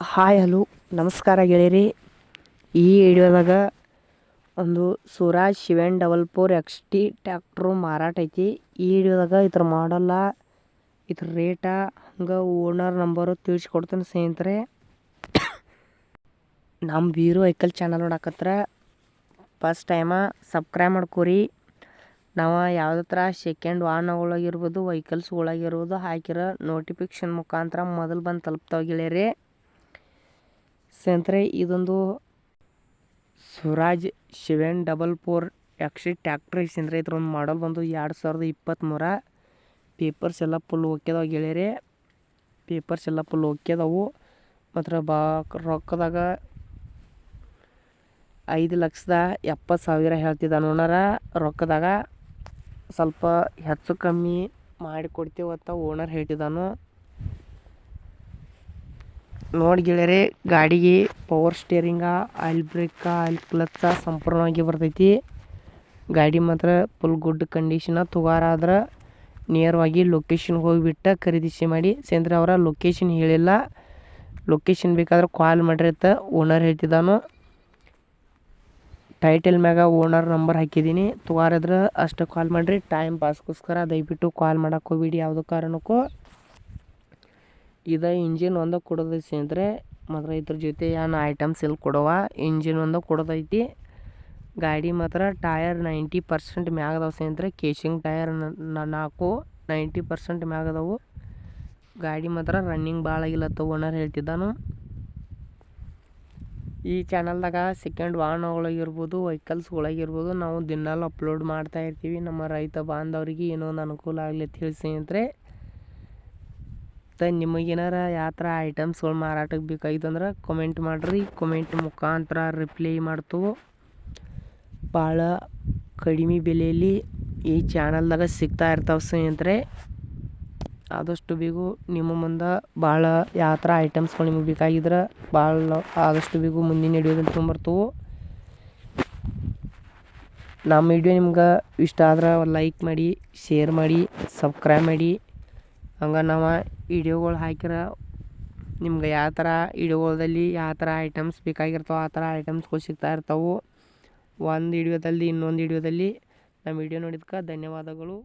Hi hello ನಮಸ್ಕಾರ ಗೆಳೆಯರಿ. ಈ ವಿಡಿಯೋದಾಗ ಒಂದು ಸ್ವರಾಜ್ 744 XT ಟ್ಯಾಕ್ಟ್ರು ಮಾರಾಟ ಐತಿ. ಈ ವಿಡಿಯೋದಾಗ ಇದ್ರ ಮಾಡಲ್ಲ, ಇದ್ರ ರೇಟ, ಹಂಗೆ ಓನರ್ ನಂಬರು ತಿಳಿಸ್ಕೊಡ್ತೀನಿ ಸ್ನೇಹಿತರೆ. ನಮ್ಮ ವೀರು ವೆಹಿಕಲ್ ಚಾನಲ್ ನೋಡಕತ್ರ ಫಸ್ಟ್ ಟೈಮ ಸಬ್ಸ್ಕ್ರೈಬ್ ಮಾಡ್ಕೋರಿ. ನಾವು ಯಾವುದೇ ಥರ ಸೆಕೆಂಡ್ ವಾಹನಗಳಾಗಿರ್ಬೋದು, ವೆಹಿಕಲ್ಸ್ಗಳಾಗಿರ್ಬೋದು ಹಾಕಿರೋ ನೋಟಿಫಿಕೇಷನ್ ಮುಖಾಂತರ ಮೊದಲು ಬಂದು ತಲುಪ್ತಾವೆ ಗೆಳೆಯರಿ. ಸ್ನೇಹಿತರೆ, ಇದೊಂದು ಸ್ವರಾಜ್ 744 XT ಟ್ಯಾಕ್ಟ್ರ್ ಐತಂದ್ರೆ ಇದ್ರೊಂದು ಮಾಡಲ್ ಬಂದು 2023. ಪೇಪರ್ಸ್ ಎಲ್ಲ ಫುಲ್ ಓಕೆದಾವೆ ಗೆಳೆಯರಿ. ಪೇಪರ್ಸ್ ಎಲ್ಲ ಫುಲ್ ಓಕೆದಾವು. ಮಾತ್ರ ರೊಕ್ಕದಾಗ 5,70,000 ಹೇಳ್ತಿದ್ದಾನೆ ಓನರ. ರೊಕ್ಕದಾಗ ಸ್ವಲ್ಪ ಹೆಚ್ಚು ಕಮ್ಮಿ ಮಾಡಿ ಕೊಡ್ತೀವತ್ತ ಓನರ್ ಹೇಳ್ತಿದ್ದಾನು. ನೋಡಿ ಗೆಳೆಯರೆ, ಗಾಡಿಗೆ ಪವರ್ ಸ್ಟೇರಿಂಗ, ಆಯಿಲ್ ಬ್ರೇಕ, ಆಯಿಲ್ ಕ್ಲಚ್ಚ ಸಂಪೂರ್ಣವಾಗಿ ಬರ್ತೈತಿ. ಗಾಡಿ ಮಾತ್ರ ಫುಲ್ ಗುಡ್ ಕಂಡೀಷನ. ತುಗಾರಾದ್ರೆ ನೇರವಾಗಿ ಲೊಕೇಶನ್ಗೆ ಹೋಗಿಬಿಟ್ಟು ಖರೀದಿಸಿ ಮಾಡಿ. ಸೇಂದ್ರೆ ಅವರ ಲೊಕೇಶನ್ ಹೇಳಿಲ್ಲ, ಲೊಕೇಶನ್ ಬೇಕಾದ್ರೆ ಕಾಲ್ ಮಾಡ್ರಿ ಅಂತ ಓನರ್ ಹೇಳ್ತಿದ್ದಾನು. ಟೈಟಲ್ ಮ್ಯಾಗ ಓನರ್ ನಂಬರ್ ಹಾಕಿದ್ದೀನಿ. ತುಗಾರಿದ್ರೆ ಅಷ್ಟು ಕಾಲ್ ಮಾಡಿರಿ. ಟೈಮ್ ಪಾಸ್ಗೋಸ್ಕರ ದಯವಿಟ್ಟು ಕಾಲ್ ಮಾಡೋಕೆ ಹೋಗ್ಬಿಡಿ ಯಾವುದೋ ಕಾರಣಕ್ಕೂ. ಇದು ಇಂಜಿನ್ ಒಂದು ಕೊಡೋದೈತಿ ಸ್ನೇಹಿತರೆ. ಮಾತ್ರ ಇದ್ರ ಜೊತೆ ಏನು ಐಟಮ್ಸ್ ಎಲ್ಲಿ ಕೊಡೋವ, ಇಂಜಿನ್ ಒಂದು ಕೊಡೋದೈತಿ. ಗಾಡಿ ಮಾತ್ರ ಟಯರ್ 90% ಮ್ಯಾಗದವು ಸ್ನೇಹಿತರೆ. ಕೇಶಿಂಗ್ ಟಯರ್ 90% ಮ್ಯಾಗದವು. ಗಾಡಿ ಮಾತ್ರ ರನ್ನಿಂಗ್ ಭಾಳ ಆಗಿಲ್ಲತ್ತ ಓನರ್ ಹೇಳ್ತಿದ್ದಾನು. ಈ ಚಾನಲ್ದಾಗ ಸೆಕೆಂಡ್ ವಾಹನಗಳಾಗಿರ್ಬೋದು, ವೆಹಿಕಲ್ಸ್ಗಳಾಗಿರ್ಬೋದು ನಾವು ದಿನಾಲು ಅಪ್ಲೋಡ್ ಮಾಡ್ತಾ ಇರ್ತೀವಿ. ನಮ್ಮ ರೈತ ಬಾಂಧವರಿಗೆ ಏನೋ ಒಂದು ಅನುಕೂಲ ಆಗಲಿ ಅಂತ ಹೇಳಿ ಸ್ನೇಹಿತರೆ. ನಿಮಗೇನಾರ ಯಾವ ಥರ ಐಟಮ್ಸ್ಗಳು ಮಾರಾಟಕ್ಕೆ ಬೇಕಾಗಿತ್ತಂದ್ರೆ ಕಮೆಂಟ್ ಮಾಡಿರಿ. ಕಮೆಂಟ್ ಮುಖಾಂತರ ರಿಪ್ಲೈ ಮಾಡ್ತೇವೆ. ಭಾಳ ಕಡಿಮೆ ಬೆಲೆಯಲ್ಲಿ ಈ ಚಾನಲ್ದಾಗ ಸಿಗ್ತಾ ಇರ್ತಾವೆ ಸ್ನೇಹಿತರೆ. ಆದಷ್ಟು ಬೇಗ ನಿಮ್ಮ ಮುಂದೆ ಭಾಳ ಯಾವ ಥರ ಐಟಮ್ಸ್ಗಳು ನಿಮಗೆ ಬೇಕಾಗಿದ್ರೆ ಭಾಳ ಆದಷ್ಟು ಬೇಗ ಮುಂದಿನ ವಿಡಿಯೋದಲ್ಲಿ ತೊಗೊಂಬರ್ತೇವೆ. ನಮ್ಮ ವಿಡಿಯೋ ನಿಮ್ಗೆ ಇಷ್ಟ ಆದ್ರೆ ಲೈಕ್ ಮಾಡಿ, ಶೇರ್ ಮಾಡಿ, ಸಬ್ಸ್ಕ್ರೈಬ್ ಮಾಡಿ. ಹಂಗೆ ನಾವು ವಿಡಿಯೋಗಳು ಹಾಕಿರ ನಿಮ್ಗೆ ಯಾವ ಥರ ವಿಡಿಯೋಗಳಲ್ಲಿ ಯಾವ ಥರ ಐಟಮ್ಸ್ ಬೇಕಾಗಿರ್ತಾವೆ ಆ ಥರ ಐಟಮ್ಸ್ಗಳು ಸಿಗ್ತಾ ಇರ್ತಾವೆ. ಒಂದು ವಿಡಿಯೋದಲ್ಲಿ ಇನ್ನೊಂದು ವಿಡಿಯೋದಲ್ಲಿ ನಮ್ಮ ವಿಡಿಯೋ ನೋಡಿದ್ಕೆ ಧನ್ಯವಾದಗಳು.